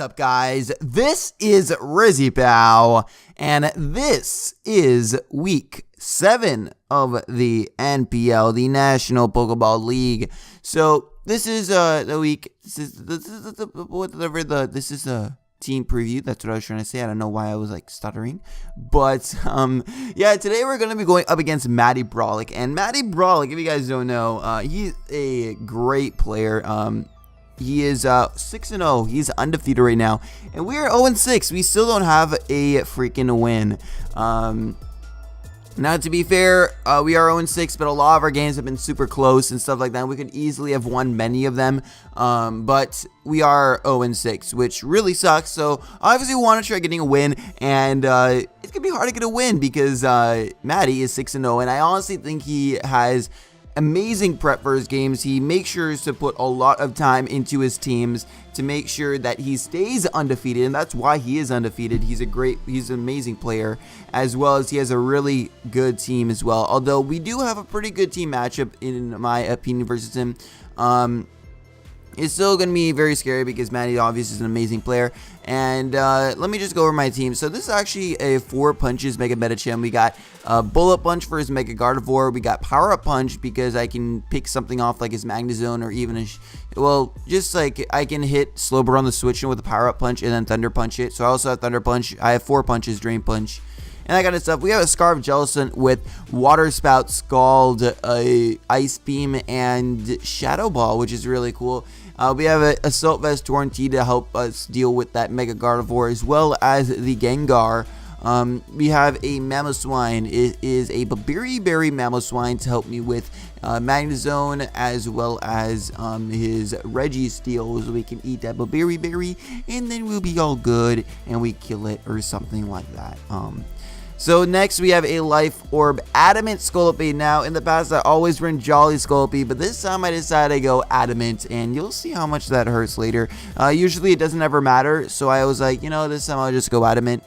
up, guys? This is RizzyPOW, and this is week 7 of the NPL, the National Pokeball League. So this is the week. This is the team preview. That's what I was trying to say. I don't know why I was like stuttering, but yeah, today we're gonna be going up against Matty Brawlick, and Matty Brawlick, if you guys don't know, he's a great player. He is 6-0. He's undefeated right now, and we are 0-6. We still don't have a freaking win. Now, to be fair, we are 0-6, but a lot of our games have been super close and stuff like that. We could easily have won many of them, but we are 0-6, which really sucks. So, obviously, we want to try getting a win, and it's going to be hard to get a win because Matty is 6-0, and I honestly think he has amazing prep for his games. He makes sure to put a lot of time into his teams to make sure that he stays undefeated, and that's why he is undefeated. He's an amazing player, as well as he has a really good team as well. Although we do have a pretty good team matchup in my opinion versus him. It's still going to be very scary because Matty obviously is an amazing player. And let me just go over my team. So this is actually a 4 punches Mega Medicham. We got Bullet Punch for his Mega Gardevoir. We got Power Up Punch because I can pick something off like his Magnezone, or even just like I can hit Slowbro on the switch with a Power Up Punch and then Thunder Punch it. So I also have Thunder Punch. I have 4 punches, Drain Punch, and that kind of stuff. We have a Scarf Jellicent with Water Spout, Scald, Ice Beam, and Shadow Ball, which is really cool. We have a Assault Vest Torrentee to help us deal with that Mega Gardevoir, as well as the Gengar. We have a Mamoswine. It is a Berry Mamoswine to help me with Magnezone, as well as his Registeel, so we can eat that Berry, and then we'll be all good, and we kill it or something like that. So next we have a Life Orb Adamant Scolipede. Now in the past I always run Jolly Scolipede, but this time I decided to go Adamant, and you'll see how much that hurts later. Usually it doesn't ever matter, so I was like, this time I'll just go Adamant.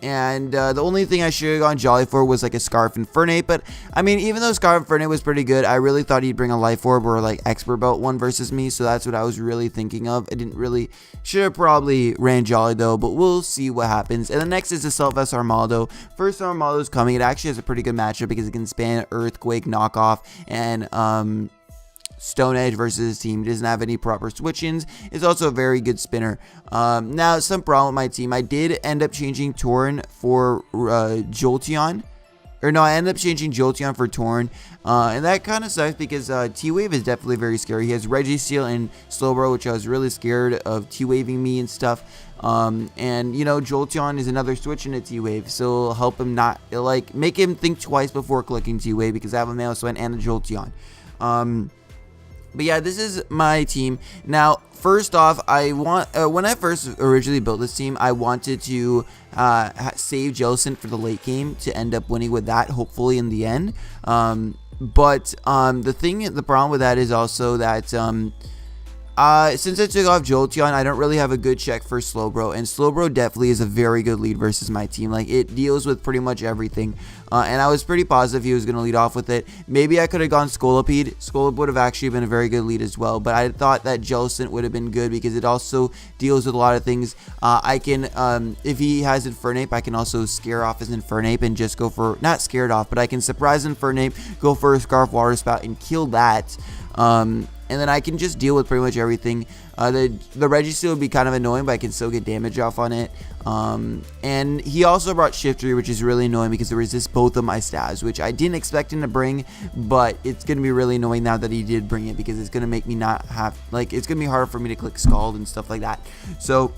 And the only thing I should have gone Jolly for was like a Scarf Infernape, but I mean, even though Scarf Infernape was pretty good, I really thought he'd bring a Life Orb or like Expert Belt one versus me, so that's what I was really thinking of. I should have probably ran Jolly though, but we'll see what happens. And the next is the Self-S Armaldo. First Armaldo is coming. It actually has a pretty good matchup because it can span Earthquake, Knockoff, and Stone Edge versus his team. He doesn't have any proper switch-ins. It's also a very good spinner. Now, some problem with my team. I did end up changing Torn for Jolteon. Or no, I ended up changing Jolteon for Torn. And that kind of sucks because T-Wave is definitely very scary. He has Registeel and Slowbro, which I was really scared of T-Waving me and stuff. And Jolteon is another switch into T-Wave, so help him not, make him think twice before clicking T-Wave because I have a Mamoswine and a Jolteon. But yeah, this is my team. Now, first off, when I first originally built this team, I wanted to save Jellicent for the late game to end up winning with that, hopefully in the end. But the problem with that is also that since I took off Jolteon, I don't really have a good check for Slowbro, and Slowbro definitely is a very good lead versus my team. Like, it deals with pretty much everything, and I was pretty positive he was going to lead off with it. Maybe I could have gone Scolipede. Scolipede would have actually been a very good lead as well, but I thought that Jellicent would have been good because it also deals with a lot of things. I can, if he has Infernape, I can also scare off his Infernape and just go for, not scared off, but I can surprise Infernape, go for a Scarf Water Spout, and kill that. And then I can just deal with pretty much everything. The Registeel would be kind of annoying, but I can still get damage off on it. And he also brought Shiftry, which is really annoying because it resists both of my stabs, which I didn't expect him to bring, but it's going to be really annoying now that he did bring it because it's going to make me not have, it's going to be harder for me to click Scald and stuff like that. So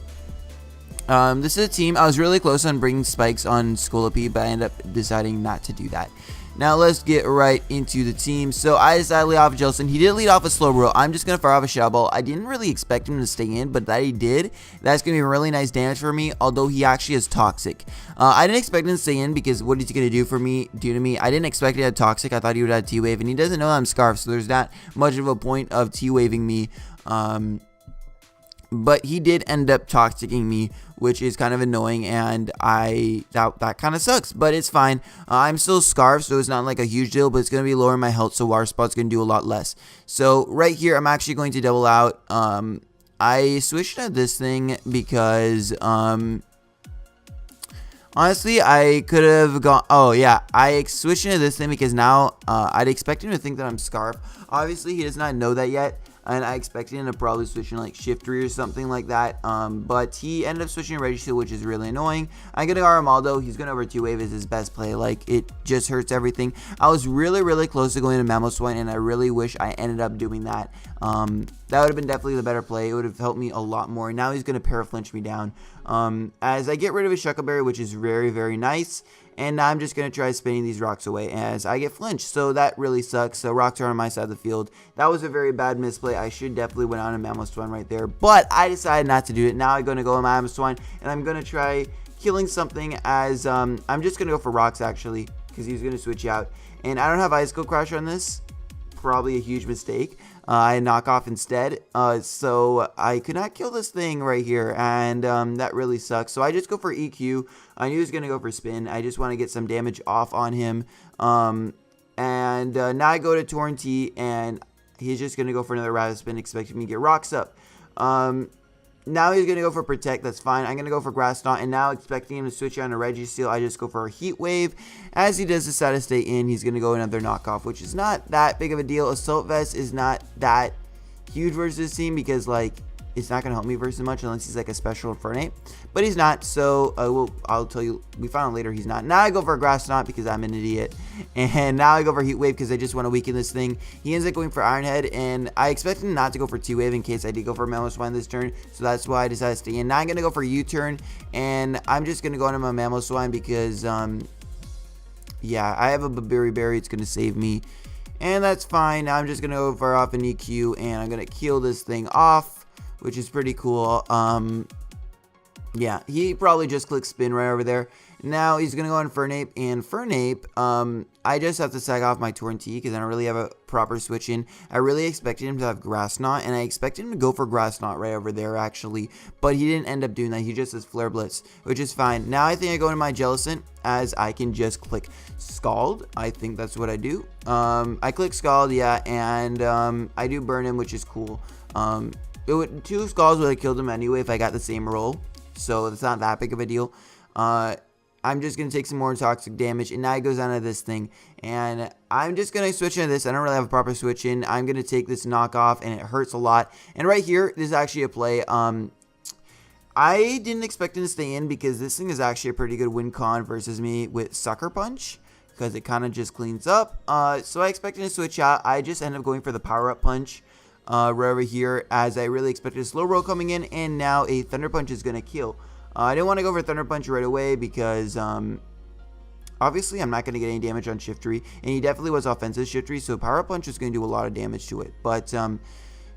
this is a team. I was really close on bringing Spikes on Scolipede, but I ended up deciding not to do that. Now let's get right into the team. So I decided to lead off with Jellicent. He did lead off with Slowbro. I'm just going to fire off a Shadow Ball. I didn't really expect him to stay in, but that he did. That's going to be really nice damage for me, although he actually is Toxic. I didn't expect him to stay in because what is he going to do to me? I didn't expect he had Toxic. I thought he would have T-Wave, and he doesn't know I'm Scarf, so there's not much of a point of T-Waving me. But he did end up Toxicking me, which is kind of annoying, and that kind of sucks, but it's fine. I'm still Scarf, so it's not like a huge deal, but it's going to be lowering my health, so Water Spout's going to do a lot less. So right here, I'm actually going to double out I switched to this thing because, honestly, I could have gone, oh yeah, I switched into this thing because now, I'd expect him to think that I'm Scarf. Obviously, he does not know that yet, and I expected him to probably switch in like Shift 3 or something like that, but he ended up switching to Reggie, which is really annoying. I'm gonna go Armaldo. He's gonna over 2-wave is his best play. Like, it just hurts everything. I was really close to going to Mamoswine, and I really wish I ended up doing that. That would have been definitely the better play. It would have helped me a lot more. Now he's gonna paraflinch me down. As I get rid of his Shuckleberry, which is very nice. And now I'm just going to try spinning these rocks away as I get flinched. So that really sucks. So rocks are on my side of the field. That was a very bad misplay. I should definitely went on a Mamoswine right there. But I decided not to do it. Now I'm going to go on Mamoswine. And I'm going to try killing something as I'm just going to go for rocks actually. Because he's going to switch out. And I don't have Icicle Crash on this. Probably a huge mistake. I knock off instead, so I could not kill this thing right here, and that really sucks. So I just go for EQ. I knew he was going to go for spin. I just want to get some damage off on him, and now I go to Torrentee, and he's just going to go for another Rapid Spin, expecting me to get rocks up. Now he's going to go for Protect. That's fine. I'm going to go for Grass Knot. And now expecting him to switch on to Registeel, I just go for a Heat Wave. As he does decide to stay in, he's going to go another knockoff, which is not that big of a deal. Assault Vest is not that huge versus this team because, like, it's not going to help me versus much unless he's like a special Infernape. But he's not, so I'll tell you, we found out later he's not. Now I go for a Grass Knot because I'm an idiot. And now I go for Heat Wave because I just want to weaken this thing. He ends up going for Iron Head, and I expect him not to go for 2-wave in case I did go for Mamoswine this turn. So that's why I decided to stay in. Now I'm going to go for U-turn, and I'm just going to go into my Mamoswine because, yeah, I have a Berry. It's going to save me. And that's fine. Now I'm just going to go for off an EQ, and I'm going to kill this thing off, which is pretty cool. Yeah, he probably just clicked spin right over there. Now he's going to go on Fernape, and Fernape, I just have to sag off my Torrentee because I don't really have a proper switch in. I really expected him to have Grass Knot, and I expected him to go for Grass Knot right over there, actually. But he didn't end up doing that. He just has Flare Blitz, which is fine. Now I think I go into my Jellicent, as I can just click Scald. I think that's what I do. I click Scald, yeah, and I do burn him, which is cool. 2 Scalds would have killed him anyway if I got the same roll. So it's not that big of a deal. I'm just going to take some more toxic damage, and now it goes on to this thing, and I'm just going to switch into this. I don't really have a proper switch in. I'm going to take this knockoff, and it hurts a lot, and right here, this is actually a play. I didn't expect him to stay in because this thing is actually a pretty good win con versus me with Sucker Punch, because it kind of just cleans up. So I expected to switch out. I just ended up going for the Power Up Punch right over here, as I really expected a slow roll coming in, and now a Thunder Punch is going to kill. I didn't want to go for Thunder Punch right away because, obviously, I'm not going to get any damage on Shift 3, and he definitely was offensive Shift 3, so Power Punch is going to do a lot of damage to it. But,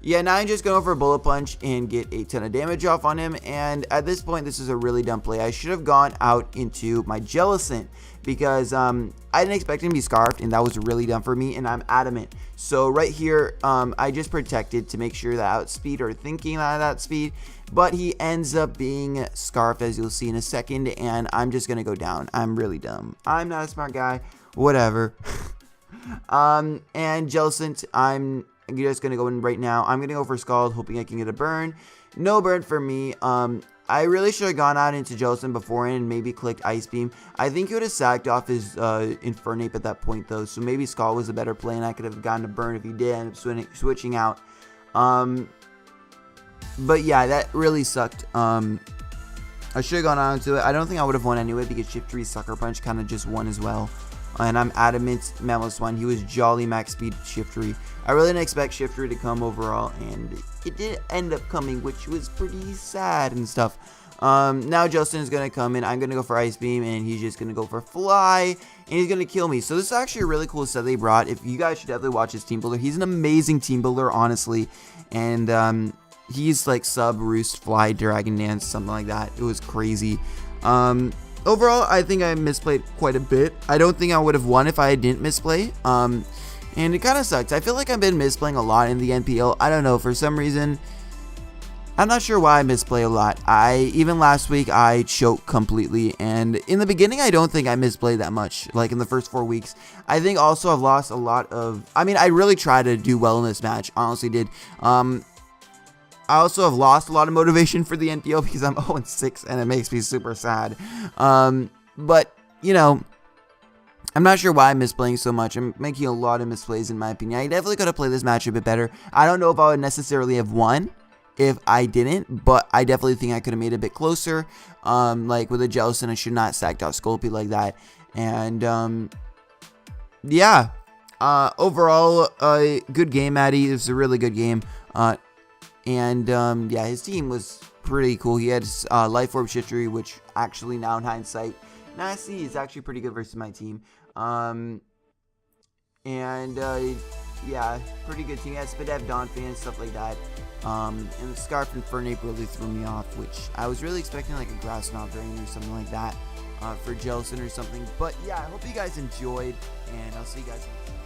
yeah, now I'm just going for a Bullet Punch and get a ton of damage off on him, and at this point, this is a really dumb play. I should have gone out into my Jellicent because, I didn't expect him to be Scarfed, and that was really dumb for me, and I'm adamant. So right here, I just protected to make sure that outspeed or thinking that outspeed, but he ends up being Scarfed, as you'll see in a second, and I'm just going to go down. I'm really dumb. I'm not a smart guy. Whatever. And Jellicent, I'm just going to go in right now. I'm going to go for Scald, hoping I can get a burn. No burn for me. I really should have gone out into Jellicent beforehand and maybe clicked Ice Beam. I think he would have sacked off his Infernape at that point, though, so maybe Scald was a better play, and I could have gotten a burn if he did end up switching out. But yeah, that really sucked. I should have gone on to it. I don't think I would have won anyway because Shift 3 Sucker Punch kind of just won as well. And I'm adamant Mamoswine. He was jolly max speed Shift 3. I really didn't expect Shift 3 to come overall, and it did end up coming, which was pretty sad and stuff. Now Justin is going to come in. I'm going to go for Ice Beam, and he's just going to go for Fly, and he's going to kill me. So this is actually a really cool set they brought. If you guys should definitely watch his team builder. He's an amazing team builder, honestly. And he's like sub Roost, Fly, Dragon Dance, something like that. It was crazy. Overall, I think I misplayed quite a bit. I don't think I would have won if I didn't misplay. And it kind of sucks. I feel like I've been misplaying a lot in the NPL. I don't know, for some reason, I'm not sure why I misplay a lot. Even last week, I choked completely. And in the beginning, I don't think I misplayed that much, like in the first 4 weeks. I think also I've lost a lot of, I mean, I really tried to do well in this match. Honestly did. I also have lost a lot of motivation for the NPL because I'm 0-6 and it makes me super sad. But, you know, I'm not sure why I'm misplaying so much. I'm making a lot of misplays in my opinion. I definitely could have played this match a bit better. I don't know if I would necessarily have won if I didn't, but I definitely think I could have made it a bit closer. Like with a Jellicent, I should not sacked out Sculpey like that. And yeah, overall, good game, Maddie. It was a really good game. Yeah, his team was pretty cool. He had Life Orb Shiftry, which actually now in hindsight, now I see he's actually pretty good versus my team. Yeah, pretty good team. He had Spadev, Donphan, and stuff like that. And the Scarf and Fernape really threw me off, which I was really expecting like a Grass Knot Drain or something like that for Jellicent or something. But yeah, I hope you guys enjoyed, and I'll see you guys next time.